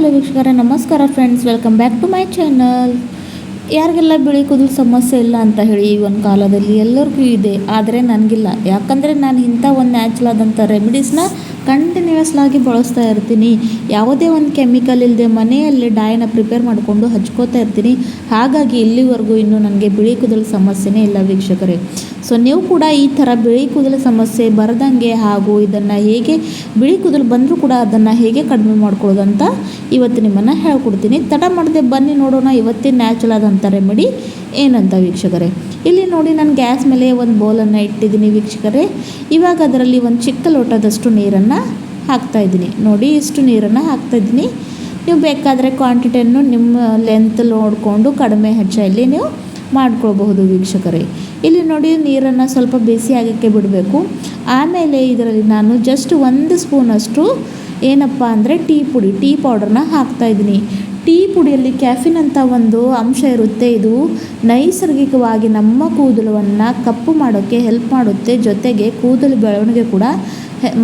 Hello ವೀಕ್ಷಕರೇ, ನಮಸ್ಕಾರ friends, welcome back to my channel. ಯಾರಿಗೆಲ್ಲ ಬಿಳಿ ಕೂದಲು ಸಮಸ್ಯೆ ಇಲ್ಲ ಅಂತ ಹೇಳಿ ಈ ಒಂದು ಕಾಲದಲ್ಲಿ ಎಲ್ಲರಿಗೂ ಇದೆ, ಆದರೆ ನನಗಿಲ್ಲ. ಯಾಕಂದರೆ ನಾನು ಇಂಥ ಒಂದು ನ್ಯಾಚುರಲ್ ಆದಂಥ ರೆಮಿಡೀಸ್ನ ಕಂಟಿನ್ಯೂಯಸ್ ಆಗಿ ಬಳಸ್ತಾ ಇರ್ತೀನಿ. ಯಾವುದೇ ಒಂದು ಕೆಮಿಕಲ್ ಇಲ್ಲದೆ ಮನೆಯಲ್ಲಿ ಡೈನ ಪ್ರಿಪೇರ್ ಮಾಡಿಕೊಂಡು ಹಚ್ಕೋತಾ ಇರ್ತೀನಿ. ಹಾಗಾಗಿ ಇಲ್ಲಿವರೆಗೂ ಇನ್ನೂ ನನಗೆ ಬಿಳಿ ಕೂದಲು ಸಮಸ್ಯೆನೇ ಇಲ್ಲ ವೀಕ್ಷಕರೇ. ಸೊ ನೀವು ಕೂಡ ಈ ಥರ ಬಿಳಿ ಕೂದಲು ಸಮಸ್ಯೆ ಬರದಂಗೆ ಹಾಗೂ ಇದನ್ನು ಹೇಗೆ ಬಿಳಿ ಕೂದಲು ಬಂದರೂ ಕೂಡ ಅದನ್ನು ಹೇಗೆ ಕಡಿಮೆ ಮಾಡ್ಕೊಳ್ಳೋದು ಅಂತ ಇವತ್ತು ನಿಮ್ಮನ್ನು ಹೇಳ್ಕೊಡ್ತೀನಿ. ತಡ ಮಾಡದೆ ಬನ್ನಿ ನೋಡೋಣ ಇವತ್ತಿನ ನ್ಯಾಚುರಲ್ ಆದಂಥ ರೆಮಿಡಿ ಏನಂತ ವೀಕ್ಷಕರೇ. ಇಲ್ಲಿ ನೋಡಿ, ನಾನು ಗ್ಯಾಸ್ ಮೇಲೆ ಒಂದು ಬೌಲನ್ನು ಇಟ್ಟಿದ್ದೀನಿ ವೀಕ್ಷಕರೇ. ಇವಾಗ ಅದರಲ್ಲಿ ಒಂದು ಚಿಕ್ಕ ಲೋಟದಷ್ಟು ನೀರನ್ನು ಹಾಕ್ತಾಯಿದ್ದೀನಿ. ನೋಡಿ, ಇಷ್ಟು ನೀರನ್ನು ಹಾಕ್ತಾಯಿದ್ದೀನಿ. ನೀವು ಬೇಕಾದರೆ ಕ್ವಾಂಟಿಟಿಯನ್ನು ನಿಮ್ಮ ಲೆಂತ್ ನೋಡಿಕೊಂಡು ಕಡಿಮೆ ಹೆಚ್ಚಲ್ಲಿ ನೀವು ಮಾಡ್ಕೊಳ್ಬಹುದು ವೀಕ್ಷಕರೇ. ಇಲ್ಲಿ ನೋಡಿ, ನೀರನ್ನು ಸ್ವಲ್ಪ ಬಿಸಿ ಆಗೋಕ್ಕೆ ಬಿಡಬೇಕು. ಆಮೇಲೆ ಇದರಲ್ಲಿ ನಾನು ಜಸ್ಟ್ 1 ಸ್ಪೂನಷ್ಟು ಏನಪ್ಪ ಅಂದರೆ ಟೀ ಪೌಡರ್ನ ಹಾಕ್ತಾಯಿದ್ದೀನಿ. ಟೀ ಪುಡಿಯಲ್ಲಿ ಕ್ಯಾಫಿನ್ ಅಂತ ಒಂದು ಅಂಶ ಇರುತ್ತೆ. ಇದು ನೈಸರ್ಗಿಕವಾಗಿ ನಮ್ಮ ಕೂದಲನ್ನು ಕಪ್ಪು ಮಾಡೋಕ್ಕೆ ಹೆಲ್ಪ್ ಮಾಡುತ್ತೆ, ಜೊತೆಗೆ ಕೂದಲು ಬೆಳವಣಿಗೆ ಕೂಡ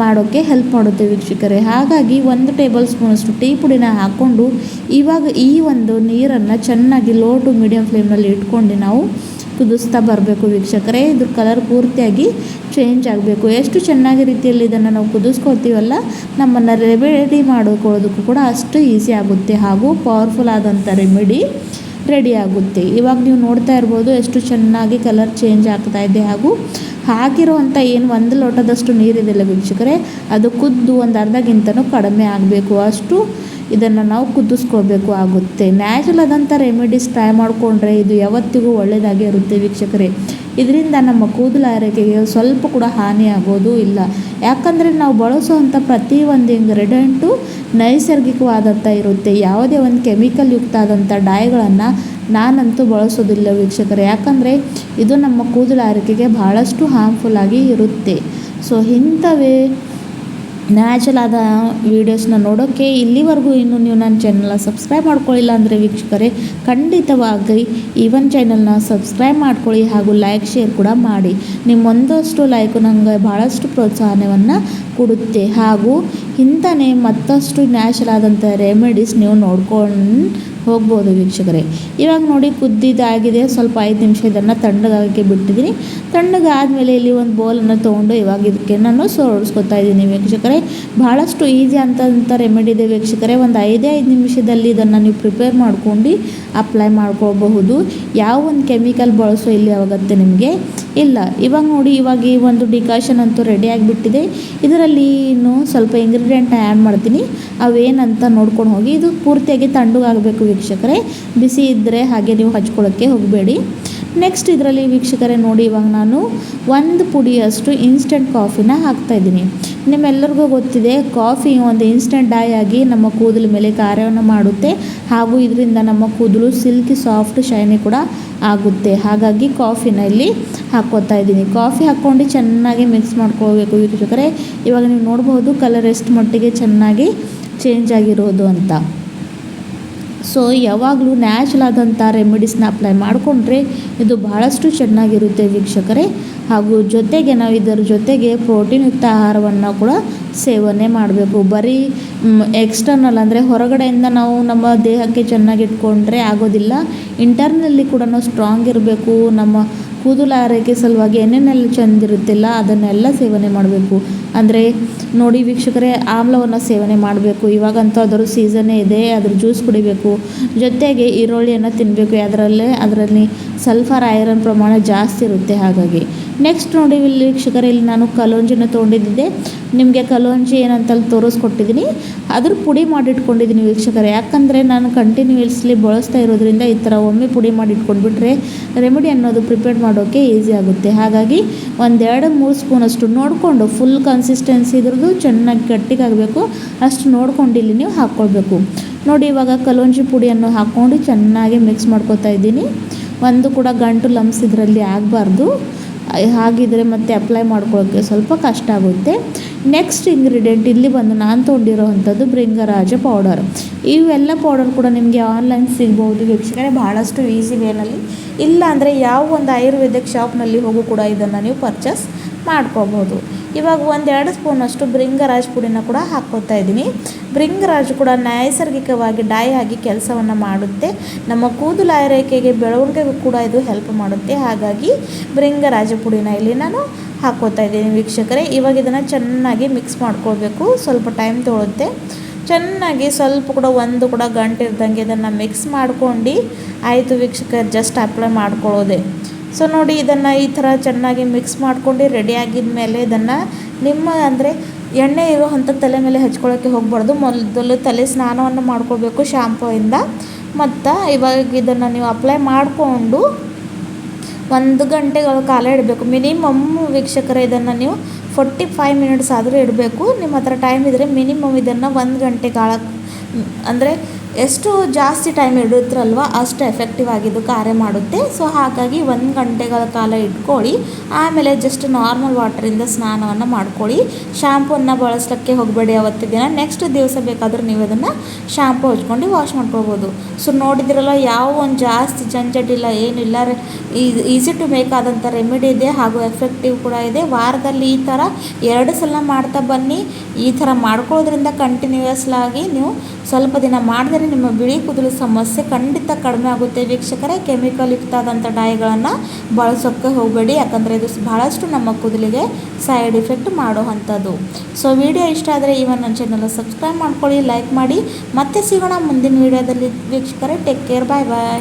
ಮಾಡೋಕ್ಕೆ ಹೆಲ್ಪ್ ಮಾಡುತ್ತೆ ವೀಕ್ಷಕರೇ. ಹಾಗಾಗಿ 1 ಟೇಬಲ್ ಸ್ಪೂನಷ್ಟು ಟೀ ಪುಡಿನ ಹಾಕ್ಕೊಂಡು ಇವಾಗ ಈ ಒಂದು ನೀರನ್ನು ಚೆನ್ನಾಗಿ ಲೋ ಟು ಮೀಡಿಯಮ್ ಫ್ಲೇಮ್ನಲ್ಲಿ ಇಟ್ಕೊಂಡು ನಾವು ಕುದಿಸ್ತಾ ಬರಬೇಕು ವೀಕ್ಷಕರೇ. ಇದ್ರ ಕಲರ್ ಪೂರ್ತಿಯಾಗಿ ಚೇಂಜ್ ಆಗಬೇಕು. ಎಷ್ಟು ಚೆನ್ನಾಗಿ ರೀತಿಯಲ್ಲಿ ಇದನ್ನು ನಾವು ಕುದಿಸ್ಕೊಳ್ತೀವಲ್ಲ, ನಮ್ಮನ್ನು ರೆಮಿಡಿ ಮಾಡಿಕೊಳ್ಳೋದಕ್ಕೂ ಕೂಡ ಅಷ್ಟು ಈಸಿ ಆಗುತ್ತೆ ಹಾಗೂ ಪವರ್ಫುಲ್ ಆದಂಥ ರೆಮಿಡಿ ರೆಡಿ ಆಗುತ್ತೆ. ಇವಾಗ ನೀವು ನೋಡ್ತಾ ಇರ್ಬೋದು ಎಷ್ಟು ಚೆನ್ನಾಗಿ ಕಲರ್ ಚೇಂಜ್ ಆಗ್ತಾ ಇದೆ. ಹಾಗೂ ಹಾಕಿರುವಂಥ ಏನು 1 ಲೋಟದಷ್ಟು ನೀರಿದೆಯಲ್ಲ ವೀಕ್ಷಕರೇ, ಅದು ಕುದ್ದು ಒಂದು ಅರ್ಧಗಿಂತನೂ ಕಡಿಮೆ ಆಗಬೇಕು. ಅಷ್ಟು ಇದನ್ನು ನಾವು ಕುದಿಸ್ಕೊಳ್ಬೇಕು ಆಗುತ್ತೆ. ನ್ಯಾಚುರಲ್ ಆದಂಥ ರೆಮಿಡೀಸ್ ಟ್ರೈ ಮಾಡಿಕೊಂಡ್ರೆ ಇದು ಯಾವತ್ತಿಗೂ ಒಳ್ಳೆಯದಾಗಿ ಇರುತ್ತೆ ವೀಕ್ಷಕರೇ. ಇದರಿಂದ ನಮ್ಮ ಕೂದಲ ಆರೈಕೆಗೆ ಸ್ವಲ್ಪ ಕೂಡ ಹಾನಿ ಆಗೋದು ಇಲ್ಲ. ಯಾಕಂದರೆ ನಾವು ಬಳಸುವಂಥ ಪ್ರತಿಯೊಂದು ಇಂಗ್ರೀಡಿಯೆಂಟು ನೈಸರ್ಗಿಕವಾದಂಥ ಇರುತ್ತೆ. ಯಾವುದೇ ಒಂದು ಕೆಮಿಕಲ್ ಯುಕ್ತ ಆದಂಥ ಡೈಗಳನ್ನು ನಾನಂತೂ ಬಳಸೋದಿಲ್ಲ ವೀಕ್ಷಕರೇ. ಯಾಕಂದರೆ ಇದು ನಮ್ಮ ಕೂದಲ ಆರೈಕೆಗೆ ಭಾಳಷ್ಟು ಹಾರ್ಮ್ಫುಲ್ ಆಗಿ ಇರುತ್ತೆ. ಸೊ ಇಂಥವೇ ನ್ಯಾಚುರಲ್ ಆದ ವೀಡಿಯೋಸ್ನ ನೋಡೋಕ್ಕೆ ಇಲ್ಲಿವರೆಗೂ ಇನ್ನೂ ನೀವು ನನ್ನ ಚಾನಲ್ನ ಸಬ್ಸ್ಕ್ರೈಬ್ ಮಾಡ್ಕೊಳ್ಳಿಲ್ಲ ಅಂದರೆ ವೀಕ್ಷಕರೇ, ಖಂಡಿತವಾಗಿ ಈ ಒಂದು ಚಾನಲ್ನ ಸಬ್ಸ್ಕ್ರೈಬ್ ಮಾಡ್ಕೊಳ್ಳಿ ಹಾಗೂ ಲೈಕ್ ಶೇರ್ ಕೂಡ ಮಾಡಿ. ನಿಮ್ಮ ಒಂದಷ್ಟು ಲೈಕು ನನಗೆ ಭಾಳಷ್ಟು ಪ್ರೋತ್ಸಾಹನವನ್ನು ಕೊಡುತ್ತೆ. ಹಾಗೂ ಇಂಥನೇ ಮತ್ತಷ್ಟು ನ್ಯಾಚುರಲ್ ಆದಂಥ ರೆಮಿಡೀಸ್ ನೀವು ನೋಡ್ಕೊಂಡು ಹೋಗ್ಬೋದು ವೀಕ್ಷಕರೇ. ಇವಾಗ ನೋಡಿ, ಕುದ್ದಿದ್ದಾಗಿದೆ. ಸ್ವಲ್ಪ 5 ನಿಮಿಷ ಇದನ್ನು ತಣ್ಣಗಾಗಕ್ಕೆ ಬಿಟ್ಟಿದ್ದೀನಿ. ತಣ್ಣಗಾದಮೇಲೆ ಇಲ್ಲಿ ಒಂದು ಬೌಲನ್ನು ತೊಗೊಂಡು ಇವಾಗ ಇದಕ್ಕೆ ನಾನು ಸೋಡಿಸ್ಕೊತಾ ಇದ್ದೀನಿ ವೀಕ್ಷಕರೇ. ಭಾಳಷ್ಟು ಈಸಿ ಅಂತ ರೆಮಿಡಿ ಇದೆ ವೀಕ್ಷಕರೇ. ಒಂದು 5 ನಿಮಿಷದಲ್ಲಿ ಇದನ್ನು ನೀವು ಪ್ರಿಪೇರ್ ಮಾಡ್ಕೊಂಡು ಅಪ್ಲೈ ಮಾಡ್ಕೊಳ್ಬಹುದು. ಯಾವ ಒಂದು ಕೆಮಿಕಲ್ ಬಳಸೋ ಇಲ್ಲಿ ಅವಾಗತ್ತೆ ನಿಮಗೆ ಇಲ್ಲ. ಇವಾಗ ನೋಡಿ, ಇವಾಗ ಈ ಒಂದು ಡಿಕಾಷನ್ ಅಂತೂ ರೆಡಿ ಆಗಿಬಿಟ್ಟಿದೆ. ಇದರಲ್ಲಿ ಇನ್ನು ಸ್ವಲ್ಪ ಇಂಗ್ರೀಡಿಯೆಂಟ್ನ ಆ್ಯಡ್ ಮಾಡ್ತೀನಿ. ಅವೇನಂತ ನೋಡ್ಕೊಂಡು ಹೋಗಿ. ಇದು ಪೂರ್ತಿಯಾಗಿ ತಣ್ಣಗಾಗಬೇಕು ವೀಕ್ಷಕರೇ. ಬಿಸಿ ಇದ್ದರೆ ಹಾಗೆ ನೀವು ಹಚ್ಕೊಳ್ಳೋಕ್ಕೆ ಹೋಗಬೇಡಿ. ನೆಕ್ಸ್ಟ್ ಇದರಲ್ಲಿ ವೀಕ್ಷಕರೇ ನೋಡಿ, ಇವಾಗ ನಾನು 1 ಪುಡಿಯಷ್ಟು ಇನ್ಸ್ಟೆಂಟ್ ಕಾಫಿನ ಹಾಕ್ತಾಯಿದ್ದೀನಿ. ನಿಮ್ಮೆಲ್ಲರಿಗೂ ಗೊತ್ತಿದೆ, ಕಾಫಿ ಒಂದು ಇನ್ಸ್ಟೆಂಟ್ ಡೈ ಆಗಿ ನಮ್ಮ ಕೂದಲ ಮೇಲೆ ಕಾರ್ಯವನ್ನು ಮಾಡುತ್ತೆ. ಹಾಗೂ ಇದರಿಂದ ನಮ್ಮ ಕೂದಲು ಸಿಲ್ಕಿ ಸಾಫ್ಟ್ ಶೈನಿ ಕೂಡ ಆಗುತ್ತೆ. ಹಾಗಾಗಿ ಕಾಫಿನ ಇಲ್ಲಿ ಹಾಕ್ಕೋತಾ ಇದ್ದೀನಿ. ಕಾಫಿ ಹಾಕ್ಕೊಂಡು ಚೆನ್ನಾಗಿ ಮಿಕ್ಸ್ ಮಾಡ್ಕೋಬೇಕು ವೀಕ್ಷಕರೇ. ಇವಾಗ ನೀವು ನೋಡ್ಬೋದು ಕಲರ್ ಎಷ್ಟು ಮಟ್ಟಿಗೆ ಚೆನ್ನಾಗಿ ಚೇಂಜ್ ಆಗಿರೋದು ಅಂತ. ಸೊ ಯಾವಾಗಲೂ ನ್ಯಾಚುರಲ್ ಆದಂಥ ರೆಮಿಡೀಸ್ನ ಅಪ್ಲೈ ಮಾಡಿಕೊಂಡ್ರೆ ಇದು ಭಾಳಷ್ಟು ಚೆನ್ನಾಗಿರುತ್ತೆ ವೀಕ್ಷಕರೇ. ಹಾಗೂ ಜೊತೆಗೆ ನಾವು ಇದರ ಜೊತೆಗೆ ಪ್ರೋಟೀನ್ ಯುಕ್ತ ಆಹಾರವನ್ನು ಕೂಡ ಸೇವನೆ ಮಾಡಬೇಕು. ಬರೀ ಎಕ್ಸ್ಟರ್ನಲ್ ಅಂದರೆ ಹೊರಗಡೆಯಿಂದ ನಾವು ನಮ್ಮ ದೇಹಕ್ಕೆ ಚೆನ್ನಾಗಿ ಇಟ್ಕೊಂಡ್ರೆ ಆಗೋದಿಲ್ಲ. ಇಂಟರ್ನಲ್ಲಿ ಕೂಡ ನಾವು ಸ್ಟ್ರಾಂಗ್ ಇರಬೇಕು. ನಮ್ಮ ಕೂದಲ ಆರೈಕೆ ಸಲುವಾಗಿ ಏನೇನೆಲ್ಲ ಚೆಂದಿರುತ್ತಿಲ್ಲ ಅದನ್ನೆಲ್ಲ ಸೇವನೆ ಮಾಡಬೇಕು. ಅಂದರೆ ನೋಡಿ ವೀಕ್ಷಕರೇ, ಆಮ್ಲವನ್ನು ಸೇವನೆ ಮಾಡಬೇಕು. ಇವಾಗಂತೂ ಅದರ ಸೀಸನ್ನೇ ಇದೆ, ಅದ್ರ ಜ್ಯೂಸ್ ಕುಡಿಬೇಕು. ಜೊತೆಗೆ ಈರುಳ್ಳಿಯನ್ನು ತಿನ್ನಬೇಕು. ಅದರಲ್ಲಿ ಸಲ್ಫರ್ ಐರನ್ ಪ್ರಮಾಣ ಜಾಸ್ತಿ ಇರುತ್ತೆ. ಹಾಗಾಗಿ ನೆಕ್ಸ್ಟ್ ನೋಡಿ ಇಲ್ಲಿ ವೀಕ್ಷಕರೇ, ಇಲ್ಲಿ ನಾನು ಕಲೋಂಜಿನ ತೊಗೊಂಡಿದ್ದೆ. ನಿಮಗೆ ಕಲೋಂಜಿ ಏನಂತ ತೋರಿಸ್ಕೊಟ್ಟಿದ್ದೀನಿ. ಅದ್ರ ಪುಡಿ ಮಾಡಿಟ್ಕೊಂಡಿದ್ದೀನಿ ವೀಕ್ಷಕರೇ. ಯಾಕಂದರೆ ನಾನು ಕಂಟಿನ್ಯೂಸ್ಲಿ ಬಳಸ್ತಾ ಇರೋದ್ರಿಂದ ಈ ಥರ ಒಮ್ಮೆ ಪುಡಿ ಮಾಡಿ ಇಟ್ಕೊಂಡ್ಬಿಟ್ರೆ ರೆಮಿಡಿ ಅನ್ನೋದು ಪ್ರಿಪೇರ್ ಮಾಡೋಕ್ಕೆ ಈಸಿ ಆಗುತ್ತೆ. ಹಾಗಾಗಿ 1-2-3 ಸ್ಪೂನಷ್ಟು ನೋಡಿಕೊಂಡು, ಫುಲ್ ಕನ್ಸಿಸ್ಟೆನ್ಸಿ ಇದ್ರದ್ದು ಚೆನ್ನಾಗಿ ಗಟ್ಟಿಗಾಗಬೇಕು ಅಷ್ಟು ನೋಡ್ಕೊಂಡು ಇಲ್ಲಿ ನೀವು ಹಾಕ್ಕೊಳ್ಬೇಕು. ನೋಡಿ, ಇವಾಗ ಕಲೋಂಜಿ ಪುಡಿಯನ್ನು ಹಾಕ್ಕೊಂಡು ಚೆನ್ನಾಗಿ ಮಿಕ್ಸ್ ಮಾಡ್ಕೊತಾ ಇದ್ದೀನಿ. ಒಂದು ಕೂಡ ಗಂಟು ಲಮ್ಸ್ ಇದರಲ್ಲಿ ಆಗಬಾರ್ದು. ಹಾಗಿದ್ರೆ ಮತ್ತೆ ಅಪ್ಲೈ ಮಾಡ್ಕೊಳ್ಳೋಕ್ಕೆ ಸ್ವಲ್ಪ ಕಷ್ಟ ಆಗುತ್ತೆ. ನೆಕ್ಸ್ಟ್ ಇಂಗ್ರೀಡಿಯೆಂಟ್ ಇಲ್ಲಿ ಬಂದು ನಾನು ತೊಗೊಂಡಿರೋ ಅಂಥದ್ದು ಭೃಂಗರಾಜ ಪೌಡರ್. ಇವೆಲ್ಲ ಪೌಡರ್ ಕೂಡ ನಿಮಗೆ ಆನ್ಲೈನ್ ಸಿಗ್ಬೋದು ವೀಕ್ಷಕರೇ, ಭಾಳಷ್ಟು ಈಸಿ ವೇನಲ್ಲಿ. ಇಲ್ಲ ಅಂದರೆ ಯಾವ ಒಂದು ಆಯುರ್ವೇದಿಕ್ ಶಾಪ್ನಲ್ಲಿ ಹೋಗು ಕೂಡ ಇದನ್ನು ನೀವು ಪರ್ಚೇಸ್ ಮಾಡ್ಕೋಬೋದು. ಇವಾಗ 1-2 ಸ್ಪೂನಷ್ಟು ಭೃಂಗರಾಜ್ ಪುಡಿನ ಕೂಡ ಹಾಕ್ಕೊತಾ ಇದ್ದೀನಿ. ಭೃಂಗರಾಜ್ ಕೂಡ ನೈಸರ್ಗಿಕವಾಗಿ ಡೈ ಆಗಿ ಕೆಲಸವನ್ನು ಮಾಡುತ್ತೆ. ನಮ್ಮ ಕೂದಲು ಆರೈಕೆಗೆ ಬೆಳವಣಿಗೆಗೂ ಕೂಡ ಇದು ಹೆಲ್ಪ್ ಮಾಡುತ್ತೆ. ಹಾಗಾಗಿ ಭೃಂಗರಾಜ ಪುಡಿನ ಇಲ್ಲಿ ನಾನು ಹಾಕ್ಕೊತಾ ಇದ್ದೀನಿ ವೀಕ್ಷಕರೇ. ಇವಾಗ ಇದನ್ನು ಚೆನ್ನಾಗಿ ಮಿಕ್ಸ್ ಮಾಡ್ಕೊಳ್ಬೇಕು. ಸ್ವಲ್ಪ ಟೈಮ್ ತೊಗೊಳುತ್ತೆ. ಚೆನ್ನಾಗಿ ಸ್ವಲ್ಪ ಕೂಡ ಒಂದು ಕೂಡ ಗಂಟು ಇರ್ದಂಗೆ ಇದನ್ನು ಮಿಕ್ಸ್ ಮಾಡ್ಕೊಂಡು ಆಯಿತು ವೀಕ್ಷಕರೇ, ಜಸ್ಟ್ ಅಪ್ಲೈ ಮಾಡ್ಕೊಳ್ಳೋದೆ. ಸೊ ನೋಡಿ, ಇದನ್ನು ಈ ಥರ ಚೆನ್ನಾಗಿ ಮಿಕ್ಸ್ ಮಾಡ್ಕೊಂಡು ರೆಡಿ ಆಗಿದ ಮೇಲೆ ಇದನ್ನು ಅಂದರೆ ಎಣ್ಣೆ ಇರುವಂಥ ತಲೆ ಮೇಲೆ ಹಚ್ಕೊಳ್ಳೋಕ್ಕೆ ಹೋಗಬಾರ್ದು. ಮೊದಲು ತಲೆ ಸ್ನಾನವನ್ನು ಮಾಡ್ಕೊಳ್ಬೇಕು ಶಾಂಪೂಯಿಂದ. ಮತ್ತು ಇವಾಗ ಇದನ್ನು ನೀವು ಅಪ್ಲೈ ಮಾಡಿಕೊಂಡು 1 ಗಂಟೆಗಳ ಕಾಲ ಇಡಬೇಕು ಮಿನಿಮಮ್ ವೀಕ್ಷಕರೇ. ಇದನ್ನು ನೀವು 45 ಮಿನಿಟ್ಸ್ ಆದರೂ ಇಡಬೇಕು. ನಿಮ್ಮ ಹತ್ರ ಟೈಮ್ ಇದ್ದರೆ ಮಿನಿಮಮ್ ಇದನ್ನು 1 ಗಂಟೆ ಕಾಲ, ಅಂದರೆ ಎಷ್ಟು ಜಾಸ್ತಿ ಟೈಮ್ ಇಡುತ್ತರಲ್ವ ಅಷ್ಟು ಎಫೆಕ್ಟಿವ್ ಆಗಿದ್ದು ಕಾರ್ಯ ಮಾಡುತ್ತೆ. ಸೊ ಹಾಗಾಗಿ 1 ಗಂಟೆಗಳ ಕಾಲ ಇಟ್ಕೊಳ್ಳಿ. ಆಮೇಲೆ ಜಸ್ಟ್ ನಾರ್ಮಲ್ ವಾಟರಿಂದ ಸ್ನಾನವನ್ನು ಮಾಡ್ಕೊಳ್ಳಿ. ಶಾಂಪೂವನ್ನು ಬಳಸಲಿಕ್ಕೆ ಹೋಗಬೇಡಿ ಅವತ್ತಿನ ದಿನ. ನೆಕ್ಸ್ಟ್ ದಿವಸ ಬೇಕಾದರೂ ನೀವು ಅದನ್ನು ಶಾಂಪೂ ಹಚ್ಕೊಂಡು ವಾಶ್ ಮಾಡ್ಕೊಳ್ಬೋದು. ಸೊ ನೋಡಿದಿರಲ್ಲ, ಯಾವ ಒಂದು ಜಾಸ್ತಿ ಜಂಜಟಿಲ್ಲ, ಏನಿಲ್ಲ, ಈಸಿ ಟು ಮೇಕ್ ಆದಂಥ ರೆಮಿಡಿ ಇದೆ ಹಾಗೂ ಎಫೆಕ್ಟಿವ್ ಕೂಡ ಇದೆ. ವಾರದಲ್ಲಿ ಈ ಥರ 2 ಸಲ ಮಾಡ್ತಾ ಬನ್ನಿ. ಈ ಥರ ಮಾಡ್ಕೊಳ್ಳೋದ್ರಿಂದ ಕಂಟಿನ್ಯೂಯಸ್ ಆಗಿ ನೀವು ಸ್ವಲ್ಪ ದಿನ ಮಾಡಿದರೆ ನಿಮ್ಮ ಬಿಳಿ ಕೂದಲು ಸಮಸ್ಯೆ ಖಂಡಿತ ಕಡಿಮೆ ಆಗುತ್ತೆ ವೀಕ್ಷಕರೇ. ಕೆಮಿಕಲ್ ಯುಕ್ತ ಆದಂಥ ಡೈಗಳನ್ನು ಬಳಸೋಕ್ಕೆ ಹೋಗಬೇಡಿ, ಯಾಕಂದರೆ ಇದು ಬಹಳಷ್ಟು ನಮ್ಮ ಕೂದಲಿಗೆ ಸೈಡ್ ಎಫೆಕ್ಟ್ ಮಾಡುವಂಥದ್ದು. ಸೊ ವಿಡಿಯೋ ಇಷ್ಟ ಆದರೆ ನನ್ನ ಚಾನಲ್ ಸಬ್ಸ್ಕ್ರೈಬ್ ಮಾಡ್ಕೊಳ್ಳಿ, ಲೈಕ್ ಮಾಡಿ. ಮತ್ತೆ ಸಿಗೋಣ ಮುಂದಿನ ವಿಡಿಯೋದಲ್ಲಿ ವೀಕ್ಷಕರೇ. ಟೇಕ್ ಕೇರ್, ಬಾಯ್ ಬಾಯ್.